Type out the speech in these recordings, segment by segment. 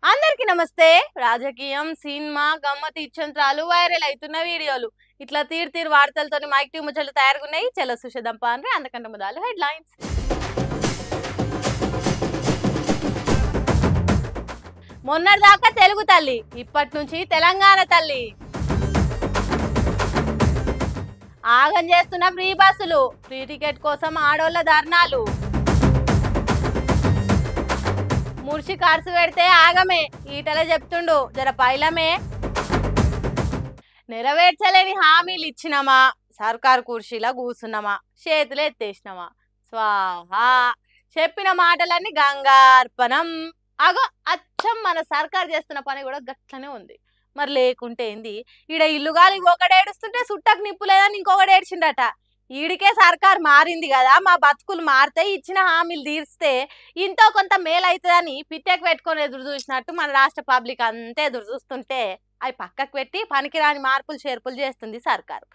అందరికీ నమస్తే. రాజకీయం, సినిమా, గమ్మత్ ఇచ్చంత్రాలు, వైరల్ అవుతున్న వీడియోలు ఇట్లా తీరు వార్తలతో మైక్ టీ ముచ్చట్లు తయారుగున్నాయి. చలో సుషేద్దాం పాండ్రి. అంతకంటే మొదలు హెడ్ లైన్స్. మొన్నటిదాకా తెలుగు తల్లి, ఇప్పటి నుంచి తెలంగాణ తల్లి. ఆగం చేస్తున్న ఫ్రీ బస్సులు, ఫ్రీ టికెట్ కోసం ఆడోళ్ల ధర్నాలు. ముర్షి ఖర్చు పెడితే ఆగమే, ఈటలే చెప్తుండు జర పైలమే. నెరవేర్చలేని హామీలు ఇచ్చినమా, సర్కారు కుర్చీలా కూర్చున్నామా, చేతులు ఎత్తేసినమా. స్వాహా. చెప్పిన మాటలన్నీ గంగార్పణం. అగో అచ్చం మన సర్కారు చేస్తున్న పని కూడా గట్లనే ఉంది. మరి లేకుంటే ఏంది? ఈడ ఇల్లుగాలి ఒకటి ఏడుస్తుంటే సుట్టకు నిప్పు లేదని ఇంకొకటి ఏడ్చిండట. ఈడికే సర్కార్ మారింది కదా, మా బతుకులు మారితే ఇచ్చిన హామీలు తీర్స్తే ఇంతో కొంత మేలు అవుతుందని పిట్టెకు పెట్టుకొని ఎదురు చూసినట్టు మన రాష్ట్ర పబ్లిక్ అంతే ఎదురు చూస్తుంటే అవి పక్కకు పెట్టి పనికిరాని మార్పులు చేర్పులు చేస్తుంది సర్కారు.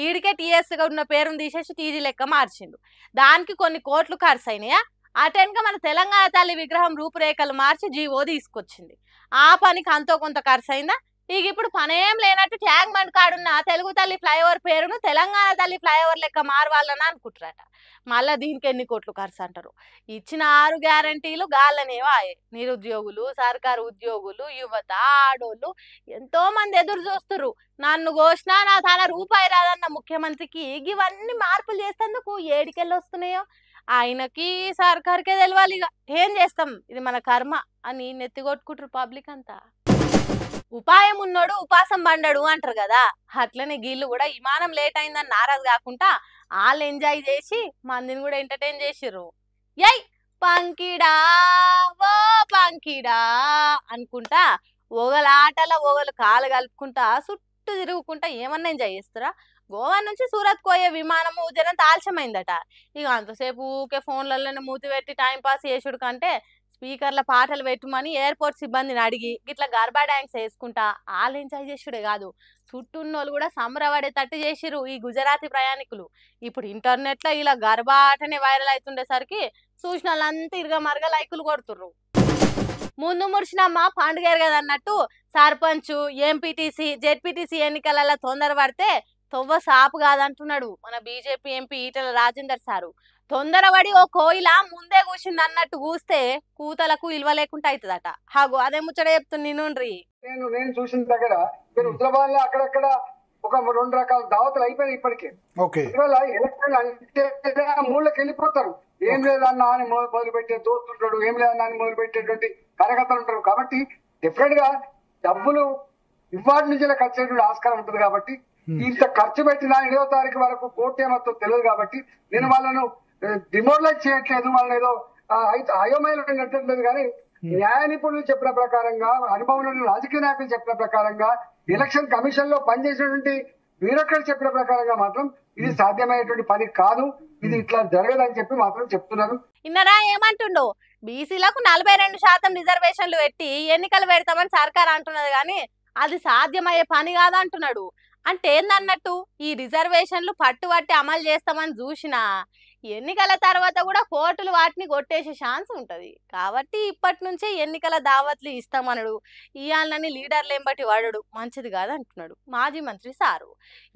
ఈడికే టీఎస్గా ఉన్న పేరును తీసేసి టీజీ లెక్క మార్చిండు. దానికి కొన్ని కోట్లు ఖర్చు అయినాయా? అటెన్గా మన తెలంగాణ తల్లి విగ్రహం రూపురేఖలు మార్చి జీవో తీసుకొచ్చింది. ఆ పనికి అంతో కొంత ఖర్చు అయిందా? ఇక ఇప్పుడు పనేం లేనట్టు ట్యాంక్ బండ్ కాడున్న తెలుగు తల్లి ఫ్లైఓవర్ పేరును తెలంగాణ తల్లి ఫ్లైఓవర్ లెక్క మారవాలని అనుకుంటారట. మళ్ళా దీనికి ఎన్ని కోట్లు ఖర్చు అంటారు. ఇచ్చిన 6 గ్యారంటీలు గాళ్ళనేవాయే. నిరుద్యోగులు, సర్కారు ఉద్యోగులు, యువత, ఆడోళ్ళు ఎంతో మంది ఎదురు చూస్తున్నారు. నన్ను ఘోషణ నా తన రూపాయి రాదన్న ముఖ్యమంత్రికి ఇవన్నీ మార్పులు చేసేందుకు ఏడికెళ్ళి వస్తున్నాయో ఆయనకి సర్కార్కే తెలవాలి. ఇక ఏం చేస్తాం, ఇది మన కర్మ అని నెత్తికొట్టుకుంటారు పబ్లిక్ అంతా. ఉపాయం ఉన్నోడు ఉపాసం బండడు అంటారు కదా, అట్లనే గీళ్ళు కూడా విమానం లేట్ అయిందని నారాజు కాకుండా వాళ్ళు ఎంజాయ్ చేసి మందిని కూడా ఎంటర్టైన్ చేసిర్రు. యై పంకిడా ఓ పంకిడా అనుకుంటా ఓగల ఆటల ఓగలు కాలు కలుపుకుంటా చుట్టూ తిరుగుకుంటా ఏమన్నా ఎంజాయ్ చేస్తారా? గోవా నుంచి సూరత్ పోయే విమానము జనం తాల్చమైందట. ఇక అంతసేపు ఊకే ఫోన్లలోనే మూతి పెట్టి టైంపాస్ చేసుడు కంటే స్పీకర్ల పాటలు పెట్టుమని ఎయిర్పోర్ట్ సిబ్బందిని అడిగి ఇట్లా గర్భా డ్యాన్స్ వేసుకుంటా వాళ్ళు ఎంజాయ్ చేసుడే కాదు, చుట్టూన్నోళ్ళు కూడా సంబరపడేటట్టు చేసిరు ఈ గుజరాతీ ప్రయాణికులు. ఇప్పుడు ఇంటర్నెట్లో ఇలా గర్భా ఆటనే వైరల్ అవుతుండేసరికి చూసిన వాళ్ళంతా ఇరుగా మరగ లైకులు కొడుతుర్రు. ముందు ముడిచినమ్మ పండుగ కదన్నట్టు సర్పంచ్, ఎంపీటీసీ, జెడ్పీటీసీ ఎన్నికలలో తొందరపడితే తొవ్వ సాపు కాదంటున్నాడు మన BJP MP Etela Rajender sir. తొందరపడి ఓ కోయిల ముందే కూర్చుంది అన్నట్టు కూస్తే కూతలకు ఇల్వ లేకుండా అవుతుందట. హాగో అదే ముచ్చట చెప్తుంది నుండ్రి. నేను చూసిన దగ్గర హుజరాబాద్ లో అక్కడక్కడ ఒక 2 రకాల దావతులు అయిపోయినాయి ఇప్పటికే. ఇవాళ ఎలక్షన్ అంటే మూలకి వెళ్ళిపోతారు. ఏం లేదన్నా అని మొదలుపెట్టే దోస్తుంటాడు, ఏం లేదన్నా అని మొదలుపెట్టేటువంటి కార్యకర్తలు ఉంటారు. కాబట్టి డెఫినెట్ గా డబ్బులు ఇవాటి నుంచి ఖర్చు అయ్యేటువంటి ఆస్కారం ఉంటుంది. కాబట్టి ఇంత ఖర్చు పెట్టిన 7వ తారీఖు వరకు కోర్టు ఏమవుతో తెలియదు. కాబట్టి నేను వాళ్ళను డిమోరలైజ్ చేయట్లేదు, వాళ్ళని ఏదో అయోమయంలో పెట్టట్లేదు. కానీ న్యాయ నిపుణులు చెప్పిన ప్రకారంగా, అనుభవం రాజకీయ నాయకులు చెప్పిన ప్రకారంగా, ఎలక్షన్ కమిషన్ లో పనిచేసినటువంటి బ్యూరోక్రాట్ చెప్పిన ప్రకారంగా మాత్రం ఇది సాధ్యమయ్యేటువంటి పని కాదు, ఇది ఇట్లా జరగదని చెప్పి మాత్రం చెప్తున్నారు. ఇన్నరా ఏమంటుండో, బీసీలకు 42% రిజర్వేషన్లు పెట్టి ఎన్నికలు పెడతామని సర్కార్ అంటున్నది కానీ అది సాధ్యమయ్యే పని కాదంటున్నాడు. అంటే ఏందన్నట్టు, ఈ రిజర్వేషన్లు పట్టుబట్టి అమలు చేస్తామని చూసినా ఎన్నికల తర్వాత కూడా కోర్టులు వాటిని కొట్టేసే ఛాన్స్ ఉంటుంది. కాబట్టి ఇప్పటి నుంచే ఎన్నికల దావత్లు ఇస్తామనడు, ఇయాలని లీడర్లు ఏంబట్టి వాడడు మంచిది కాదంటున్నాడు మాజీ మంత్రి సారు.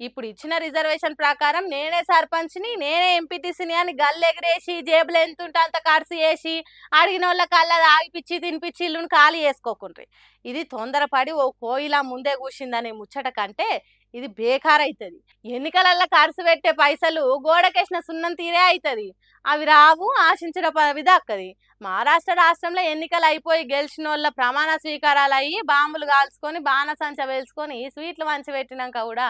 ఇప్పుడు ఇచ్చిన రిజర్వేషన్ ప్రకారం నేనే సర్పంచ్ని, నేనే ఎంపీటీసీని అని గల్లెగరేసి జేబులు ఎంతుంటే అంత ఖర్చు చేసి అడిగిన వాళ్ళ కళ్ళ ఆగిపిచ్చి తినిపించి ఇల్లుని ఖాళీ చేసుకోకుండ్రి. ఇది తొందరపడి ఓ కోయిలా ముందే కూర్చిందనే ముచ్చట కంటే ఇది బేకార్ అవుతుంది. ఎన్నికలల్లో ఖర్చు పెట్టే పైసలు గోడకేసిన సున్నం తీరే అవుతుంది. అవి రావు, ఆశించిన పదవి దక్కది. మహారాష్ట్ర రాష్ట్రంలో ఎన్నికలు అయిపోయి గెలిచిన వాళ్ళ ప్రమాణ స్వీకారాలు అయ్యి బాంబులు కాల్చుకొని బాణసంచ వేల్చుకొని స్వీట్లు వంచి పెట్టినాక కూడా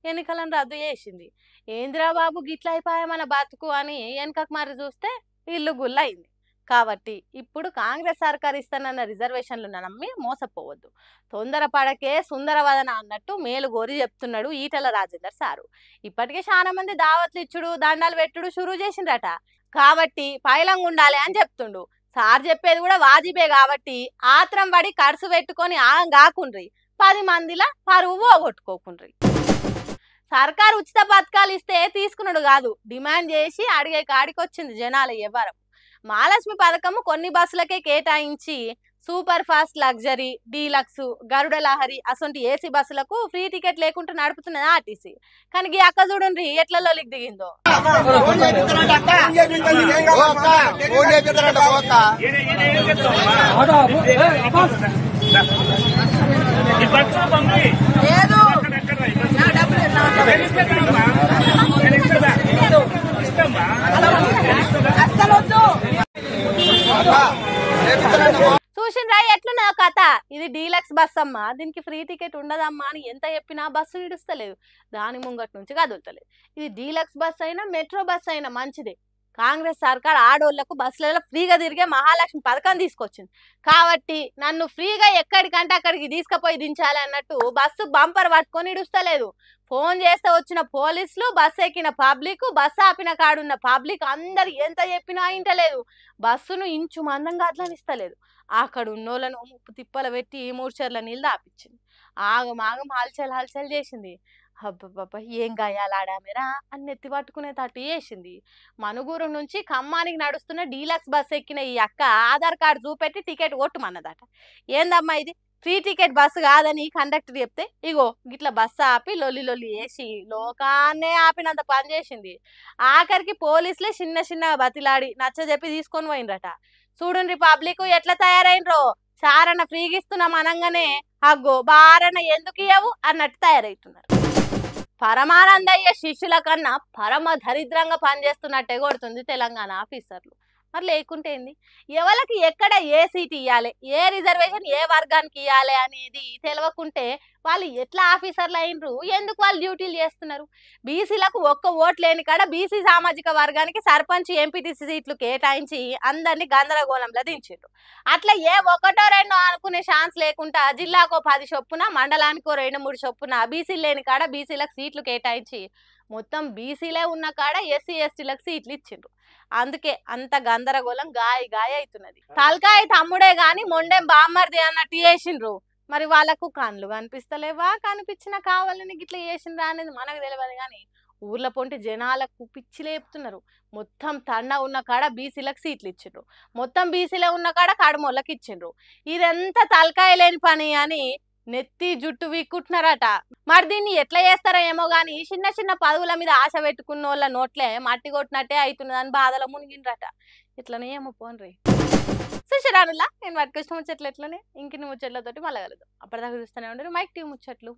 ఎన్నికలను రద్దు చేసింది. ఏంద్రా బాబు గిట్ల అయిపోయా మన బతుకు అని వెనకకు మరి చూస్తే ఇల్లు గుల్ల అయింది. కాబట్టి ఇప్పుడు కాంగ్రెస్ సర్కార్ ఇస్తానన్న రిజర్వేషన్లు నమ్మి మోసపోవద్దు. తొందరపడకే సుందరవదన అన్నట్టు మేలు గోరి చెప్తున్నాడు ఈటల రాజేందర్ సారు. ఇప్పటికే చాలా మంది దావత్లు ఇచ్చుడు, దండాలు పెట్టుడు షురూ చేసిండ్రట. కాబట్టి పైలంగా ఉండాలి అని చెప్తుండు సార్. చెప్పేది కూడా వాజిబే. కాబట్టి ఆత్రం పడి ఖర్చు పెట్టుకొని ఆగం కాకుండ్రి, 10 మందిలా పరువు పోగొట్టుకోకుండ్రి. సర్కారు ఉచిత పథకాలు ఇస్తే తీసుకున్నాడు కాదు, డిమాండ్ చేసి అడిగే కాడికి వచ్చింది జనాల ఎవరం. మహాలక్ష్మి పథకము కొన్ని బస్సులకే కేటాయించి సూపర్ ఫాస్ట్, లగ్జరీ, డీలక్స్, గరుడ లహరి అసొంటి ఏసీ బస్సులకు ఫ్రీ టికెట్ లేకుండా నడుపుతున్నది ఆర్టీసీ. కానీ ఈ అక్క చూడండి ఎట్ల లోలికి దిగిందో. చూసిండ్రా ఎట్లున్నా కథ. ఇది డీలక్స్ బస్ అమ్మా, దీనికి ఫ్రీ టికెట్ ఉండదమ్మా అని ఎంత చెప్పినా బస్సు నిడుస్తలేదు, దాని ముంగట్ నుంచి కదులుతలేదు. ఇది డీలక్స్ బస్ అయినా మెట్రో బస్ అయినా మంచిదే. కాంగ్రెస్ సర్కార్ ఆడోళ్లకు బస్సులలో ఫ్రీగా తిరిగే మహాలక్ష్మి పథకం తీసుకొచ్చింది కాబట్టి నన్ను ఫ్రీగా ఎక్కడికంటే అక్కడికి తీసుకుపోయి దించాలి అన్నట్టు బస్సు బంపర్ పట్టుకొని ఇడుస్తలేదు. ఫోన్ చేస్తే వచ్చిన పోలీసులు, బస్సు ఎక్కిన పబ్లిక్, బస్సు ఆపిన కాడున్న పబ్లిక్ అందరు ఎంత చెప్పినా ఇంటలేదు. బస్సును ఇంచు మందంగా అట్లనిస్తలేదు. అక్కడ ఉన్నోళ్ళను ముప్పు తిప్పలు పెట్టి మూర్చర్ల నీళ్ళు ఆపించింది. ఆగమాగం హల్చల్ హల్చల్ చేసింది. అబ్బబ్బబ్బ ఏం గాయాలాడామెరా అని నెత్తి పట్టుకునే తట్టు చేసింది. మనుగూరు నుంచి ఖమ్మానికి నడుస్తున్న డీలక్స్ బస్సు ఎక్కిన ఈ అక్క ఆధార్ కార్డు చూపెట్టి టికెట్ కొట్టుమన్నదట. ఏందమ్మా ఇది ఫ్రీ టికెట్ బస్సు కాదని కండక్టర్ చెప్తే ఇగో గిట్ల బస్సు ఆపి లొల్లి లొల్లి వేసి లోకాన్నే ఆపినంత పని చేసింది. ఆఖరికి పోలీసులే చిన్న చిన్నగా బతిలాడి నచ్చజెప్పి తీసుకొని పోయినరట. చూడండి పబ్లిక్ ఎట్లా తయారైనరో. చారణ ఫ్రీగా ఇస్తున్నాం అనగానే అగ్గో బారణ ఎందుకు ఇవ్వవు అన్నట్టు తయారవుతున్నారు. పరమానందయ్య శిష్యుల కన్నా పరమ దరిద్రంగా పనిచేస్తున్నట్టే కొడుతుంది తెలంగాణ ఆఫీసర్లు. మరి లేకుంటే ఏంది, ఎవరికి ఎక్కడ ఏ సీట్ ఇవ్వాలి, ఏ రిజర్వేషన్ ఏ వర్గానికి ఇవ్వాలి అనేది తెలియకుంటే వాళ్ళు ఎట్లా ఆఫీసర్లు అయినరు, ఎందుకు వాళ్ళు డ్యూటీలు చేస్తున్నారు? బీసీలకు ఒక్క ఓటు లేని కాడ బీసీ సామాజిక వర్గానికి సర్పంచ్, ఎంపీటీసీ సీట్లు కేటాయించి అందరినీ గందరగోళంలో దించారు. అట్లా ఏ ఒకటో రెండో అనుకునే ఛాన్స్ లేకుండా జిల్లాకో 10 చొప్పున, మండలానికో 2-3 చొప్పున బీసీలు లేని కాడ బీసీలకు సీట్లు కేటాయించి మొత్తం బీసీలే ఉన్న కాడ ఎస్సీ ఎస్టీలకు సీట్లు ఇచ్చిండ్రు. అందుకే అంత గందరగోళం గాయ అవుతున్నది. తలకాయ తమ్ముడే గాని మొండెం బామ్మర్ది అన్నట్టు చేసిండ్రు. మరి వాళ్ళకు కళ్ళు కనిపిస్తలేవా, కనిపించినా కావాలని గిట్లా చేసిండ్రా అనేది మనకు తెలియదు. కానీ ఊర్ల పొంటి జనాలకు పిచ్చి లేపుతున్నారు. మొత్తం తండ ఉన్న కాడ బీసీలకు సీట్లు ఇచ్చిండ్రు, మొత్తం బీసీలో ఉన్న కాడ కడమోళ్ళకి ఇచ్చిండ్రు. ఇదంతా తలకాయ లేని పని అని నెత్తి జుట్టు వీక్కుంటున్నారట. మరి దీన్ని ఎట్లా చేస్తారో ఏమో గాని చిన్న చిన్న పదవుల మీద ఆశ పెట్టుకున్న వాళ్ళ నోట్లే మట్టి కొట్టినట్టే అవుతున్నదని బాధలో మునిగిండ్రట. ఇట్లనే ఏమో పోన్రీ. సుశరానులా నేను పట్టుకొచ్చిన ముచ్చట్లు ఎట్లనే ఇంకిన్ని ముచ్చట్లతోటి మళ్ళీ కలదు. అప్పటిదాకా చూస్తూనే ఉండరు మైక్ టీవీ ముచ్చట్లు.